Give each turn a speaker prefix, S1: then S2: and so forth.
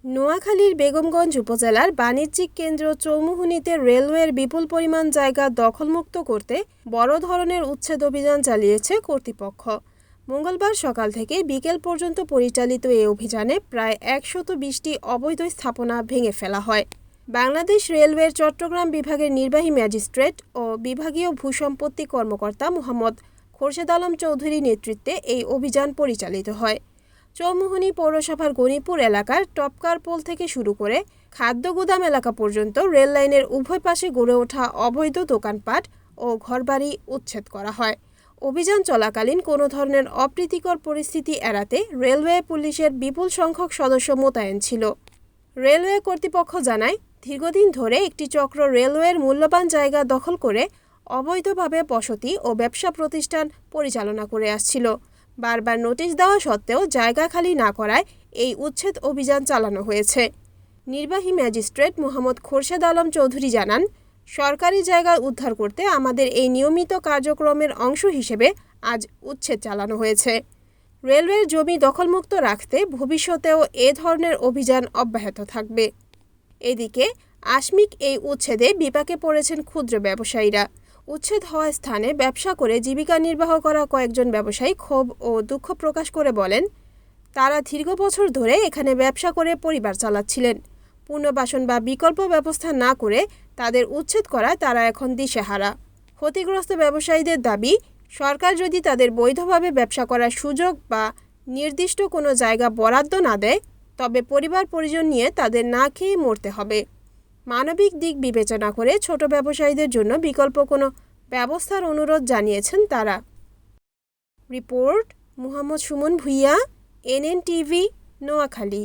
S1: নোয়াখালীর বেগমগঞ্জ উপজেলার বাণিজ্যিক কেন্দ্র চৌমুহনীতে রেলওয়ের বিপুল পরিমাণ জায়গা দখলমুক্ত করতে বড় ধরনের উচ্ছেদ অভিযান চালিয়েছে কর্তৃপক্ষ। মঙ্গলবার সকাল থেকে বিকেল পর্যন্ত পরিচালিত এই অভিযানে প্রায় ১২০টি অবৈধ স্থাপনা ভেঙে ফেলা হয়। বাংলাদেশ রেলওয়ের চট্টগ্রাম বিভাগের নির্বাহী ম্যাজিস্ট্রেট ও বিভাগীয় ভূসম্পত্তি কর্মকর্তা মোহাম্মদ খোরশেদ আলম চৌধুরীর নেতৃত্বে এই অভিযান পরিচালিত হয়। চৌমুহনী পৌরসভার গণিপুর এলাকার টপকার পোল থেকে শুরু করে খাদ্যগুদাম এলাকা পর্যন্ত রেললাইনের উভয় পাশে গড়ে ওঠা অবৈধ দোকানপাট ও ঘরবাড়ি উচ্ছেদ করা হয়। অভিযান চলাকালীন কোনো ধরনের অপ্রীতিকর পরিস্থিতি এড়াতে রেলওয়ে পুলিশের বিপুল সংখ্যক সদস্য মোতায়েন ছিল। রেলওয়ে কর্তৃপক্ষ জানায়, দীর্ঘদিন ধরে একটি চক্র রেলওয়ের মূল্যবান জায়গা দখল করে অবৈধভাবে বসতি ও ব্যবসা প্রতিষ্ঠান পরিচালনা করে আসছিল। বারবার নোটিশ দেওয়া সত্ত্বেও জায়গা খালি না করায় এই উচ্ছেদ অভিযান চালানো হয়েছে। নির্বাহী ম্যাজিস্ট্রেট মোহাম্মদ খোরশেদ আলম চৌধুরী জানান, সরকারি জায়গা উদ্ধার করতে আমাদের এই নিয়মিত কার্যক্রমের অংশ হিসেবে আজ উচ্ছেদ চালানো হয়েছে। রেলওয়ের জমি দখলমুক্ত রাখতে ভবিষ্যতেও এ ধরনের অভিযান অব্যাহত থাকবে। এদিকে আকস্মিক এই উচ্ছেদে বিপাকে পড়েছেন ক্ষুদ্র ব্যবসায়ীরা। উচ্ছেদ হওয়া স্থানে ব্যবসা করে জীবিকা নির্বাহ করা কয়েকজন ব্যবসায়ী ক্ষোভ ও দুঃখ প্রকাশ করে বলেন, তারা দীর্ঘ বছর ধরে এখানে ব্যবসা করে পরিবার চালাচ্ছিলেন। পুনর্বাসন বা বিকল্প ব্যবস্থা না করে তাদের উচ্ছেদ করায় তারা এখন দিশেহারা। ক্ষতিগ্রস্ত ব্যবসায়ীদের দাবি, সরকার যদি তাদের বৈধভাবে ব্যবসা করার সুযোগ বা নির্দিষ্ট কোনো জায়গা বরাদ্দ না দেয়, তবে পরিবার পরিজন নিয়ে তাদের না খেয়ে মরতে হবে। মানবিক দিক বিবেচনা করে ছোট ব্যবসায়ীদের জন্য বিকল্প কোনো ব্যবস্থার অনুরোধ জানিয়েছেন তারা। Report Mohammad Suman Bhuiyan, NNTV, Noakhali.